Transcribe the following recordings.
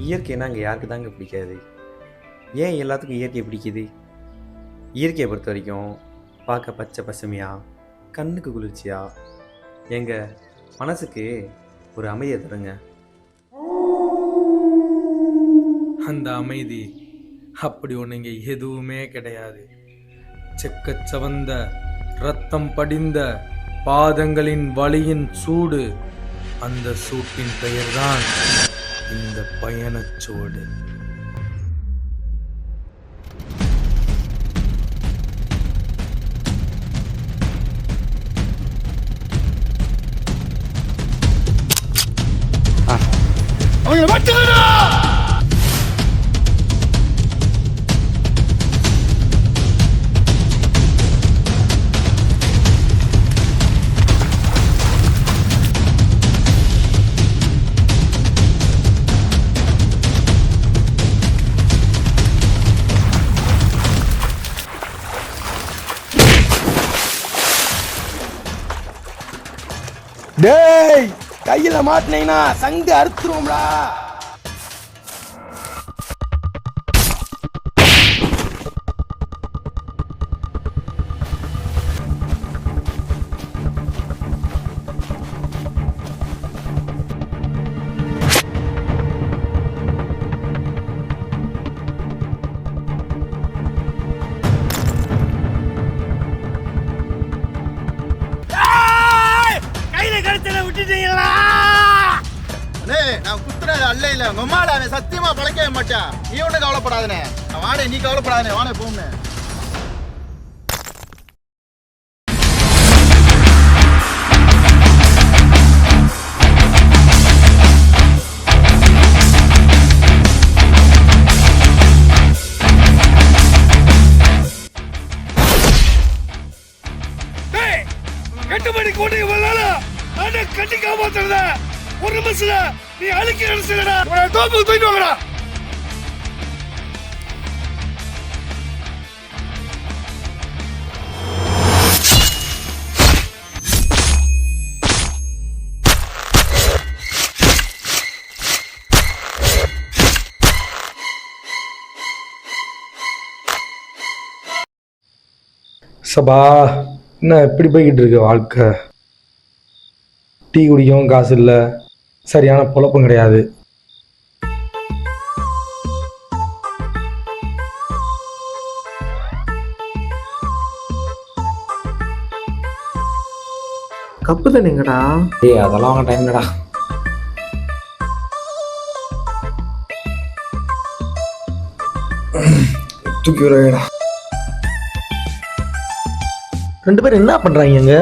இயற்கைனா அங்கே யாருக்கு தாங்க பிடிக்காது? ஏன் எல்லாத்துக்கும் இயற்கை பிடிக்குது? இயற்கையை பொறுத்த வரைக்கும் பார்க்க பச்சை பசுமையாக, கண்ணுக்கு குளிர்ச்சியாக, எங்கள் மனசுக்கு ஒரு அமைதியை தருங்க. அந்த அமைதி அப்படி ஒன்று இங்கே எதுவுமே கிடையாது. செக்கச்சவந்த இரத்தம் படிந்த பாதங்களின் வலியின் சூடு, அந்த சூட்டின் பெயர்தான் இந்த பயணச்சோடு. டேய், கையில மாட்டினீங்கன்னா சங்கு அறுத்துருவோம்டா. நான் குத்துறது அல்ல இல்ல மம்மாடா, அவன் சத்தியமா பழக்கவே மாட்டான். நீ ஒண்ணு கவலைப்படாதனே, வாடே நீ கவலைப்படாதனே, வாடே போம்னே. கட்டுப்படி கூட்டி வரல, அட கட்டி காப்பாத்துறத ஒரு நிமிஷத்துல நீ அழுக்கி நினைச்சடா. தோப்பு தூக்கிட்டு வாங்கடா. சபா, என்ன எப்படி போய்கிட்டு இருக்கு வாழ்க்கை? டீ குடிக்கவும் காசு இல்லை, சரியான பொழப்பும் கிடையாது. கப்பு தானேங்கடா? ஏய், அதெல்லாம் அவங்க டைம்லடா. தூக்கி விடா. ரெண்டு பேரும் என்ன பண்றாங்க?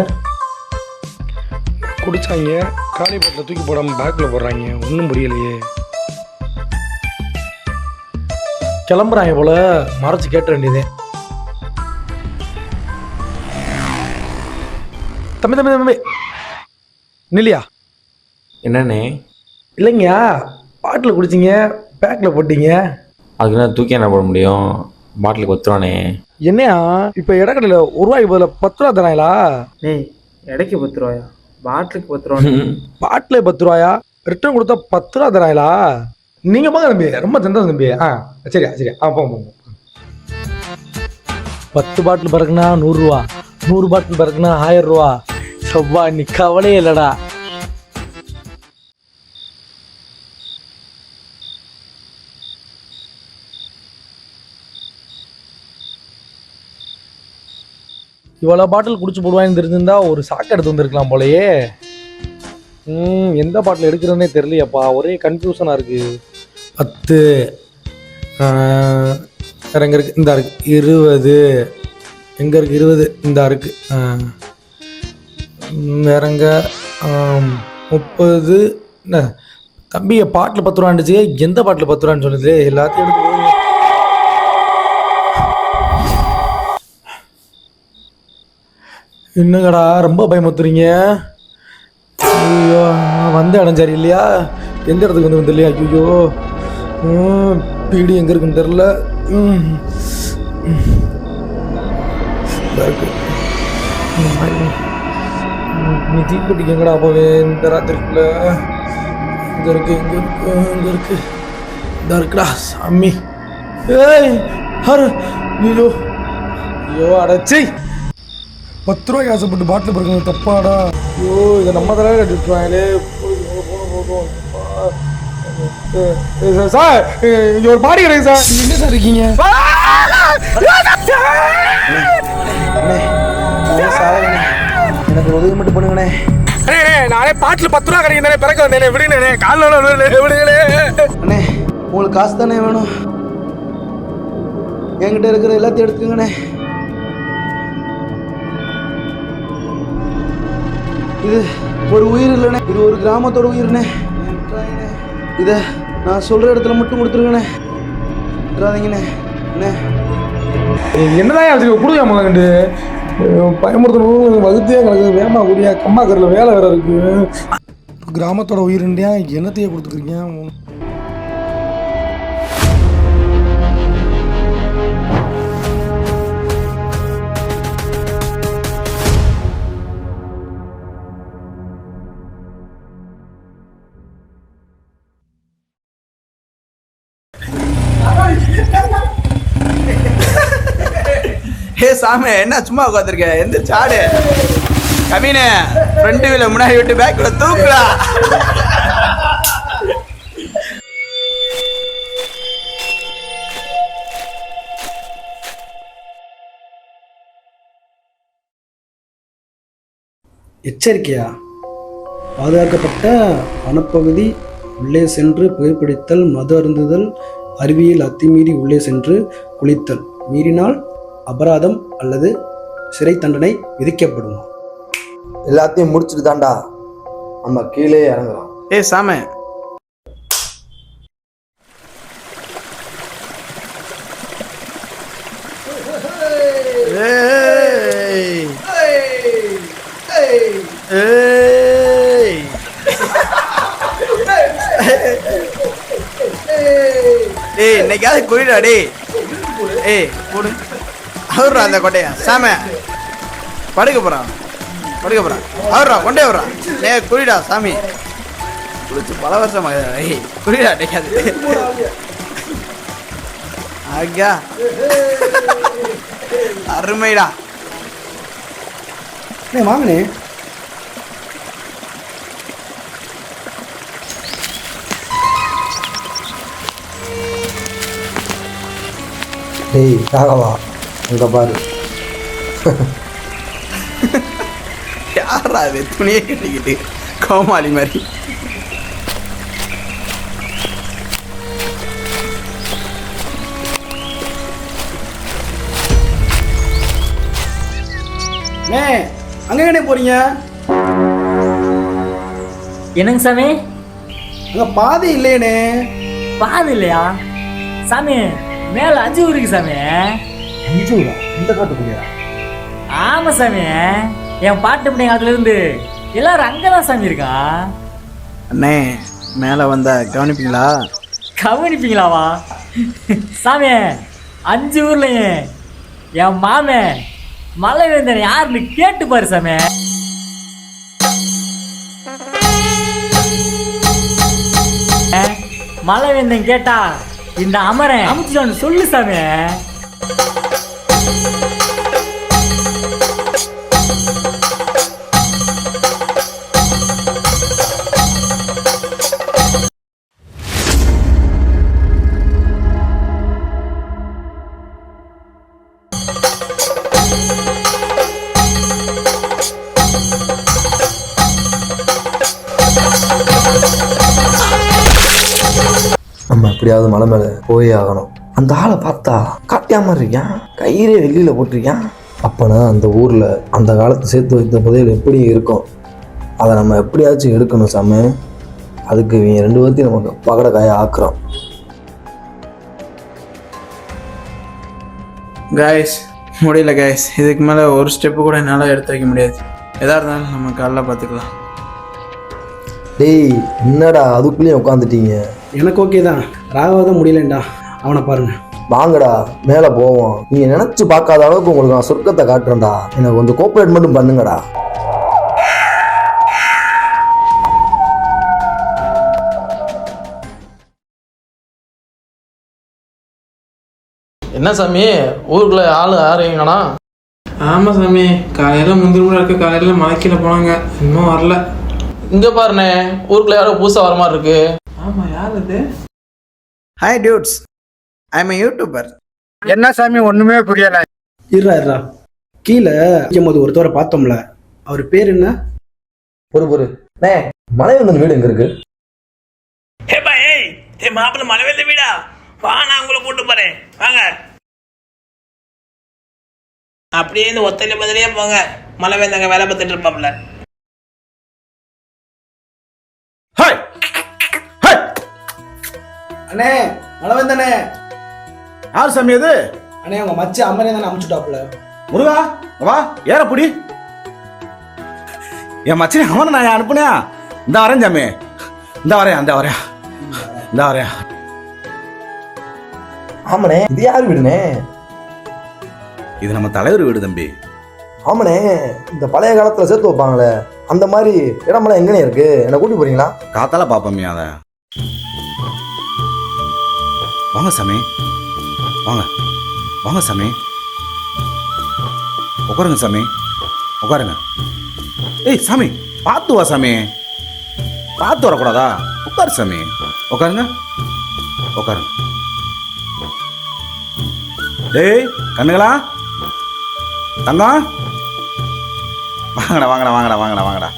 குடிச்சாங்க, காலி பாட்டில் தூக்கி போடாமல் பேக்கில் போடுறாங்க. ஒன்றும் புரியலையே. கிளம்புறாங்க போல, மறைச்சு கேட்ட வேண்டியதே. தம்பி தம்பி தம்பி நில்லையா? என்னண்ணே? இல்லைங்கய்யா, பாட்டில் குடிச்சிங்க, பேக்கில் போட்டீங்க. அதுக்கு என்ன தூக்கி என்ன போட முடியும்? பாட்டிலுக்கு ஒத்துருவானே. என்னையா இப்போ இடக்கடையில் ஒரு ரூபாய்க்கு பதில் 10 ரூபா தராங்களா? ஏய், இடைக்கு 10 ரூபாயா? பாட்டிலுக்கு 10 ரூபா. பாட்டில் 10 ரூபாயா? ரிட்டர்ன் கொடுத்தா 10 ரூபா தராங்களா? நீங்க போங்க தம்பி, ரொம்ப சந்தோஷம் தம்பி. சரியா சரியா, போங்க. 10 பாட்டில் பிறகுனா 100 ரூபா, 100 பாட்டில் பிறகுனா 1000 ரூபா. சவ்வா, நீ கவலையே இல்லடா. இவ்வளோ பாட்டில் குடிச்சு போடுவான்னு தெரிஞ்சிருந்தா ஒரு சாக்கு எடுத்து வந்திருக்கலாம் போலயே. எந்த பாட்டில் எடுக்கிறதுனே தெரியலையாப்பா, ஒரே கன்ஃபியூஷனாக இருக்குது. 10 வேறு எங்கே இருக்குது? இந்த இருக்குது 20. எங்கே இருக்குது 20? இந்த இருக்குது. வேறங்க 30. என்ன தம்பி, பாட்டில் 10 ரூபாண்டுச்சு, எந்த பாட்டில் 10 ரூபான்னு சொன்னது? எல்லாத்தையும் எடுத்து போடுங்க. என்னங்கடா ரொம்ப பயமுத்துறீங்க? ஐயோ, வந்த இடம் சரி இல்லையா? எந்த இடத்துக்கு வந்து இல்லையா? ஐயோ, பீடி எங்கே இருக்குன்னு தெரில. இருக்கு. நீ தீப்பெட்டிக்கு எங்கடா போவேன் இந்த ராத்திரிக்குள்ள? இங்கே இருக்கு, இங்கே இருக்கு, இங்கே இருக்கு. இதா இருக்குடா சாமி. ஏய் ஹர் ஐயோ ஐயோ அடைச்சி 10 ரூபாய்க்கு ஆசைப்பட்டு பாட்டில் பிறகு தப்பாடா. ஐயோ இதை நம்ம தடவை கட்டி விட்டுருவாங்களே. போதும் சார், இங்கே ஒரு பாடி கிடையாது சார். நீங்கள் எங்கே சார் இருக்கீங்க? எனக்கு உதவி மட்டும் பண்ணுங்கண்ணே. நானே பாட்டில் 10 ரூபா கிடைக்கும் தானே பிறக்க வந்தேனே, விடுங்கண்ணே, காலில் விடுங்களே. அண்ணே உங்களுக்கு காசு தானே வேணும், என்கிட்ட இருக்கிற எல்லாத்தையும் எடுத்துக்கங்கண்ணே. இது ஒரு உயிர் இல்லைண்ணே, இது ஒரு கிராமத்தோட உயிர்ண்ணே. இதை நான் சொல்கிற இடத்துல மட்டும் கொடுத்துருங்கண்ணே, விட்டுறாதீங்கண்ணே. அண்ணே என்னதான் ஆச்சு கொடுங்க மகன்ட்டு பயமுறுத்தணும், வகுத்தே கிடக்குது, வேமா கூடிய கம்மாக்கரில் வேலை வேற இருக்கு. கிராமத்தோட உயிர்ண்டியா என்னத்தையே கொடுத்துக்கிறீங்க? ஹே சாமி, என்ன சும்மா உட்காந்துருக்க? எந்த சாடு கவினே, ஃப்ரண்ட் வீல முன்னாடி விட்டு பேக்ல தூக்குடா. எச்சரிக்கையா பாதுகாக்கப்பட்ட வனப்பகுதி, உள்ளே சென்று புகைப்பிடித்தல், மது அருந்துதல், அருவியில் அத்துமீறி உள்ளே சென்று குளித்தல், மீறினால் அபராதம் அல்லது சிறை தண்டனை விதிக்கப்படும். எல்லாத்தையும் முடிச்சுட்டு தாண்டா நம்ம கீழே இறங்கலாம். ஏ சாமி, டேய் இன்னைக்காவது குடிடா. டேய் ஏய் போடு அவர்றா அந்த கொட்டையா. சாம படுக்க போறான் அவர்றா கொண்டே வர்றான். டே குடிடா சாமி, குளிச்சு பல வருஷம் ஆகுது. ஏய் குடிடா. டேக்காது ஆகா அருமைடா. வாங்கண்ணே. டேய் ராகவா, அங்கே பாரு. யாரா அது துணியை கட்டிக்கிட்டு கோமாளி மாதிரி? அங்கே போறீங்க? என்னங்க சாமி? அங்கே பாதை இல்லையேண்ணே. பாது இல்லையா சாமி? மேல 5 ஊர் இருக்கு சாமி. 5 ஊரா? இந்த காட்டுக்குள்ளையா? ஆமா சாமி, என் பாட்டு பிள்ளைங்க அதுல இருந்து எல்லாரும் அங்கதான் சாமி இருக்கா. அண்ணே மேல வந்தா கவனிப்பீங்களா? கவனிப்பீங்களாவா சாமி? 5 ஊர்லயும் என் மாமே மலை வேந்தன் யாருன்னு கேட்டு பாரு சாமி. மலை வேந்தன் கேட்டா இந்த அமரன் அமுச்சுன்னு சொல்லு சாமி. நம்ம எப்படியாவது மலை மேலே போயே ஆகணும். அந்த ஆளை பார்த்தா காட்டியாம இருக்கான், கயிறே வெளியில போட்டிருக்கான். அப்போனா அந்த ஊரில் அந்த காலத்தை சேர்த்து வைத்த புதையல் எப்படி இருக்கும், அதை நம்ம எப்படியாச்சும் எடுக்கணும் சாமி. அதுக்கு இவங்க 2 பேர்த்தையும் நமக்கு பகட காய ஆக்குறோம். கைஸ் முடியல கைஸ், இதுக்கு மேலே ஒரு ஸ்டெப்பு கூட என்னால் எடுத்து வைக்க முடியாது. எதாக இருந்தாலும் நம்ம காலைல பார்த்துக்கலாம். டேய் என்னடா அதுக்குள்ளேயும் உட்காந்துட்டீங்க? எனக்கு ஓகே தான், ராகவா தான் முடியலண்டா. அவனை பாருங்க. வாங்கடா மேலே போவோம். நீங்கள் நினச்சி பார்க்காத அளவுக்கு உங்களுக்கு நான் சொர்க்கத்தை காட்டுறேன்டா. எனக்கு கொஞ்சம் கோஆப்ரேட் மட்டும் பண்ணுங்கடா. என்ன சாமி ஊருக்குள்ள ஆள் ஆறுவீங்கண்ணா? ஆமாம் சாமி, காலையில் முந்திரி இருக்க காலையில் மலைக்கீழே போனாங்க, இன்னும் வரல. இங்க பாருண்ணே, ஊருக்குள்ள யாரோ புதுசா வர மாதிரி இருக்கு. ஆமாம், யார் அது? Hi dudes, I am YouTuber. என்ன சாமி ஒண்ணுமே புரியல. இருறா கீழே போது ஒருத்தவரை பார்த்தோம்ல, அவர் பேர் என்ன? பொறு மலைவேந்தன் வீடு எங்க இருக்கு? மாப்பிள்ள மலைவேந்த வீடா? வா, நான் உங்களை கூட்டு போறேன், வாங்க. அப்படியே இந்த ஒத்தையில பதிலே போங்க, மலைவேந்தங்க வேலை பார்த்துட்டு இருப்பாப்ல. அண்ணே மலைவேந்தனே. யார் சாமி அது? அண்ணே உங்க மச்சி அம்மனே தானே அமுச்சுட்டாப்புல. முருகா வா, ஏறப்புடி. என் மச்சனே அவனை நான் அனுப்புனே. இந்த வரேன் சாமி, இந்த வரேன். ஆமாண்ணே, இது யார் வீடுனே? இது நம்ம தலைவர் வீடு தம்பி. ஆமாண்ணே, இந்த பழைய காலத்துல சேர்த்து வைப்பாங்களே அந்த மாதிரி இடமெல்லாம் எங்கனே இருக்கு? என்ன கூட்டி போறீங்களா? காத்தால பாப்போமே அத. வாங்க சாமி, வாங்க சாமி, உட்காருங்க சாமி, உட்காருங்க. ஏய் சாமி, பார்த்து வா சாமி, பார்த்து வரக்கூடாதா? உட்காரு சாமி, உட்காருங்க. டேய் கண்ணுங்களா, தங்கம், வாங்கடா.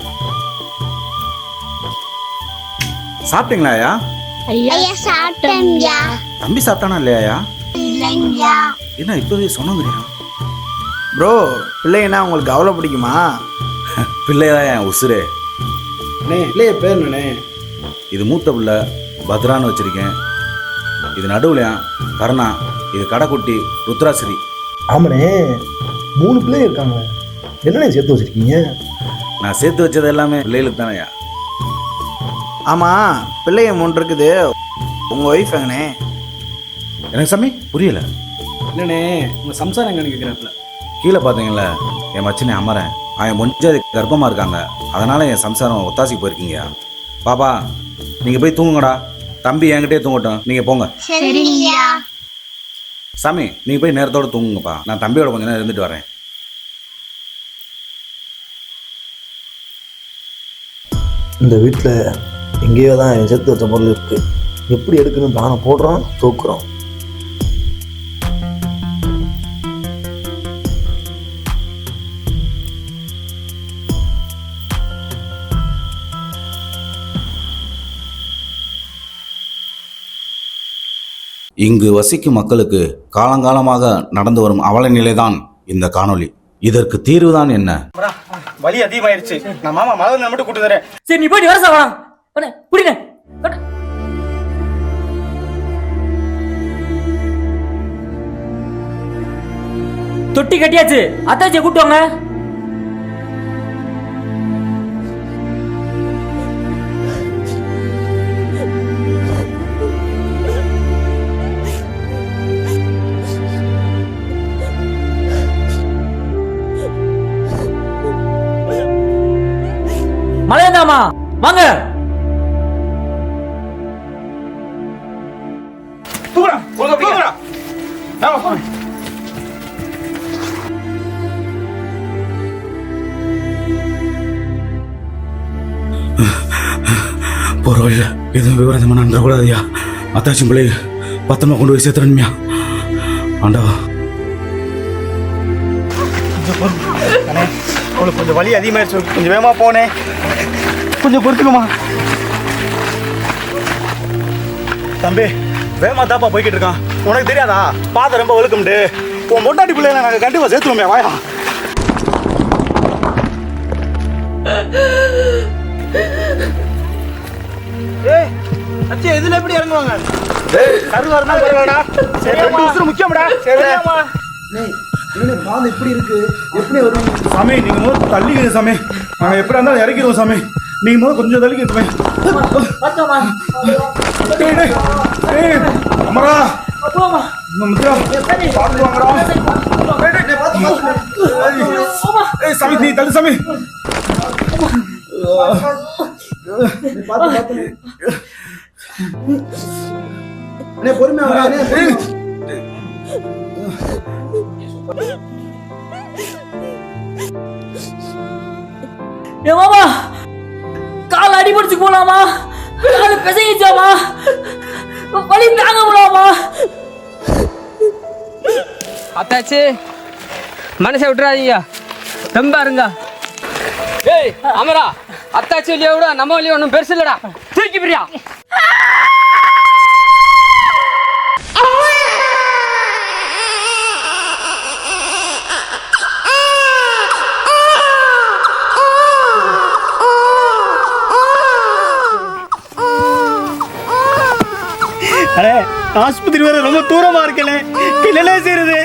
சாப்பிட்டீங்களா ஐயா? ஐயா சாப்பிட்டேன்யா. தம்பி சாப்பிட்டானா இல்லையா? இல்லையா. என்ன இப்பவே சொன்னீங்க? ப்ரோ, பிள்ளைன்னா உங்களுக்கு அவ்வளோ பிடிக்குமா? பிள்ளைதான் என் உசுரே. அண்ணே இல்லையே பேர் என்னண்ணே? இது மூத்த பிள்ளை பத்ரான்னு வச்சிருக்கேன். இது நடுவுலையா கருணா, இது கடைக்குட்டி ருத்ராசிரி. ஆமாண்ணே, 3 பிள்ளைங்க இருக்காங்க. என்னண்ணே சேர்த்து வச்சிருக்கீங்க? நான் சேர்த்து வச்சது எல்லாமே பிள்ளைகளுக்கு தானேயா. ஆமாம், பிள்ளைங்க 3 இருக்குது. உங்கள் ஒய்ஃப் எங்கண்ணே? எனக்கு சாமி புரியல. இல்லண்ணே உங்க சம்சாரம் எங்கன்னு கேட்குறாப்புல. கீழே பார்த்தீங்களா, என் மச்சினை அமரன், அவன் கொஞ்சம் கர்ப்பமாக இருக்காங்க. அதனால என் சம்சாரம் ஒத்தாசி போயிருக்கீங்க. பாப்பா நீங்கள் போய் தூங்குங்கடா, தம்பி என்கிட்டே தூங்கட்டும், நீங்கள் போங்க. சரியா. சாமி நீங்கள் போய் நேரத்தோடு தூங்குங்கப்பா, நான் தம்பியோட கொஞ்ச நேரம் இருந்துட்டு வரேன். இந்த வீட்டில் எங்கேயோ தான் என் சேர்த்து வச்ச பொருள் இருக்கு. எப்படி எடுக்கணும் பிளானை போடுறோம், தூக்குறோம். இங்கு வசிக்கும் மக்களுக்கு காலங்காலமாக நடந்து வரும் அவல நிலைதான் இந்த காணொளி. இதற்கு தீர்வுதான் என்ன? வலி அதிகமாயிருச்சு, நான் மாமா மலர்ந்து மட்டும் கூட்டு வரேன். சரி நீ போயிட்டு வர சாவா புடிங்க. தொட்டி கட்டியாச்சு, அத்தாச்சியை கூட்டு வாங்க. மலையந்தாமா வாங்க. போற வழியில எதுவும் விவரமா நடந்துடக்கூடாதுயா. அத்தாச்சி பிள்ளை பத்திரமா கொண்டு போய் சேர்த்துறணுமியா. ஆண்டவா, உங்களுக்கு கொஞ்சம் வலி அதிகமாயிருச்சு, கொஞ்சம் வேகமா போனேன், கொஞ்சம் பொறுத்துக்குமா. தம்பி வேகமா தாப்பா போய்கிட்டு இருக்கான், உனக்கு தெரியாதா? பாதை ரொம்ப வெளுக்கும்ட்டு. உன் மொட்டாட்டி பிள்ளைங்க நாங்கள் கண்டிப்பாக சேர்த்துருவோமே, வாயா. ஏய் அச்சி, இதுல எப்படி இறங்குவாங்க? கருவாருனா பரவாடா, முக்கியம்டா. சரியாமா? பாதை இப்படி இருக்கு, எப்படி வருவீங்க? சாமி நீங்க முதல் தள்ளிக்கிற சாமி, நாங்கள் எப்படி இருந்தாலும் இறக்கிடுவோம் சாமி. நீங்க முதல் கொஞ்சம் தள்ளிக்கிட்டு அமரா சாமி, நீ தள்ளு சாமி. பொறுமையா ஏ மாமா கால் அடிபடிச்சு போலாமா? கால் பிசைச்சாமா? வலி தாங்க முடியாமா? அத்தாச்சி மனசை விட்டுறாதீங்க, தெம்பா இருங்க. ஏய் அமரா, அத்தாச்சி வழியா விட நம்ம வழியா ஒன்றும் பெருசு இல்லடா, தூக்கி பிரியா. அடே ஆஸ்பத்திரி வேற ரொம்ப தூரமா இருக்கல, என்னலே செய்யறது?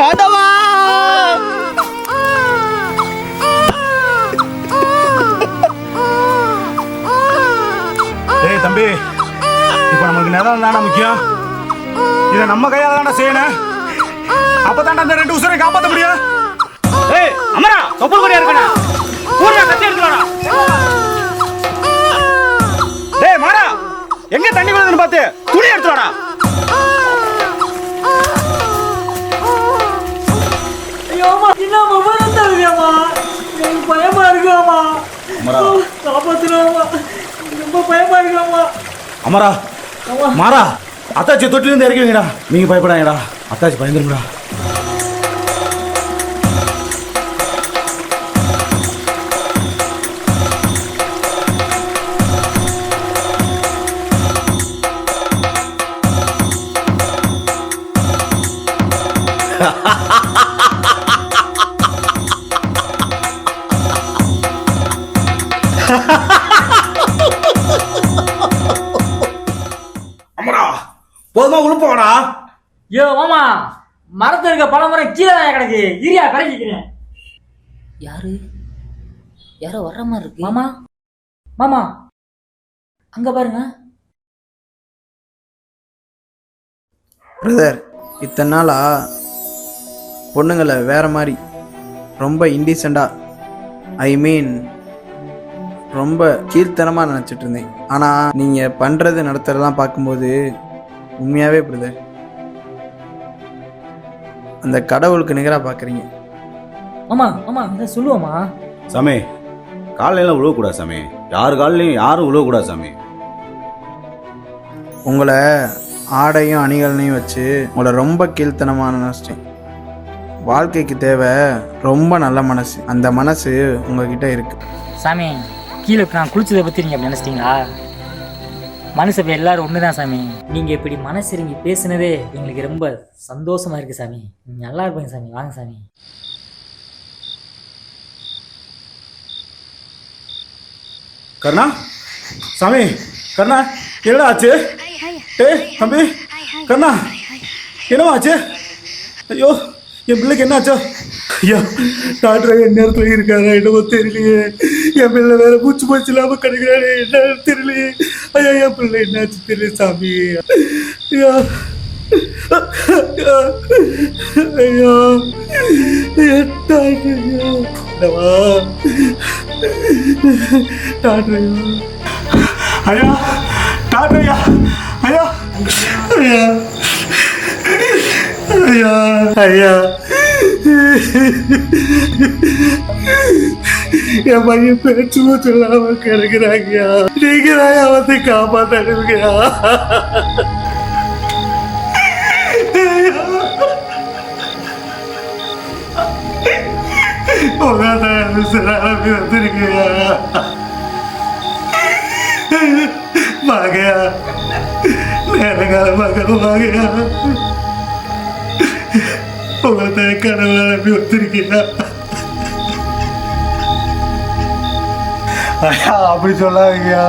ஆதவா ஏய் தம்பி, இப்போ நமக்கு நிலம் தானே முக்கியம். இதை நம்ம கையால தானே செய்யணும். அப்பதான்டா அந்த 2 உசுரை காப்பாற்ற முடியும். ஏய் அமரா, தொப்பல் கொடியா இருக்கா? ஊர்ல கத்தி எடுத்துடா. டேய் மாறா, எங்க தண்ணி விழுதுன்னு பார்த்து துணி எடுத்துடா. ஐயோமா என்ன விவரம் தருவியாமா? எனக்கு பயமா இருக்காமா. காப்பாத்துறாமா, ரொம்ப பயமா இருக்காமா. அமரா மாறா, அத்தாச்சி தொட்டில இருந்து இறக்கி வைங்கடா. நீங்க பயப்படாங்கடா, அத்தாச்சி பயந்துருங்கடா. அமரா போதுமா உழுப்போடா. யோ மாமா, மரத்துல இருக்க பல மரம் கீழே கிடக்கு, இரியா கரைக்கிறேன். யாரோ வர்ற மாதிரி இருக்கு. மாமா மாமா அங்க பாருங்க. பிரதர், இத்தனை நாளா பொண்ணுங்களை வேற மாதிரி ரொம்ப இன்டீசெண்டாக, ஐ மீன் ரொம்ப கீழ்த்தனமாக நினச்சிட்டு இருந்தேன். ஆனால் நீங்கள் பண்ணுறது நடத்துறதெல்லாம் பார்க்கும்போது உண்மையாகவே பிரதர் அந்த கடவுளுக்கு நிகராக பார்க்குறீங்க. மாமா மாமா இதை சொல்லுவோமா? சாமி, காலையெல்லாம் உழுவக்கூடாது சாமி. யார் காலையும் யாரும் உழுவக்கூடாது சாமி. உங்களை ஆடையும் அணிகலனையும் வச்சு உங்களை ரொம்ப கீழ்த்தனமாக நினச்சிட்டேன். வாழ்க்கைக்கு தேவை ரொம்ப நல்ல மனசு. அந்த மனசு உங்ககிட்ட இருக்கு. சாமி, கீழே நான் குளிச்சதை பற்றி நீங்கள் அப்படி நினச்சிட்டிங்களா? மனசு இப்போ எல்லாரும் ஒன்று தான் சாமி. நீங்கள் இப்படி மனசிறங்கி பேசுனதே எங்களுக்கு ரொம்ப சந்தோஷமாக இருக்குது சாமி. நீங்கள் நல்லா இருப்பீங்க சாமி. வாங்க சாமி. கருணா, சாமி கருணா, என்னடா ஆச்சு? ஏய் தம்பி கருணா, என்னவா ஆச்சு? ஐயோ என் பிள்ளைக்கு என்ன ஆச்சோ? ஐயா டாக்டர் என் நேரத்தில் இருக்காங்க, என்னவோ தெரியலையே. என் பிள்ளை வேற பூச்சி போச்சு இல்லாமல் கிடைக்கிறாரு, என்ன தெரியலையே. ஐயா என் பிள்ளை என்னாச்சு தெரியல சாமி. ஐயா ஐயா டாக்டர் டாக்டர் ஐயா டாக்டர் ஐயா ஐயா ஐயா ஐயா ஐயா என் பையன் பேச்சு சொல்லாம கிடக்குறாங்கயா. நீங்க தான் வந்து காப்பாத்தணுங்கயா. வந்துருக்கயா வாங்கயா, நேரங்கால மகனும் வாங்கயா. உங்களை கடவுளை நம்பி வந்துருக்கீங்களா? ஐயா அப்படி சொல்லாதீங்கயா.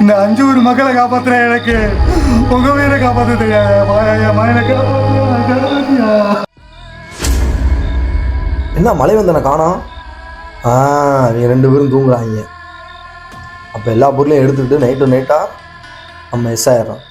இந்த 5 ஊர் மக்களை காப்பாத்துறேன், எனக்கு உங்க உயிரை காப்பாற்ற தெரியாது. மகனை காப்பாற்றுயா. என்ன மழை வந்தனை காணோம்? அவங்க 2 பேரும் தூங்குறாங்க. அப்போ எல்லா பொருளையும் எடுத்துக்கிட்டு நைட்டாக நம்ம எஸ் ஆயிடுறோம்.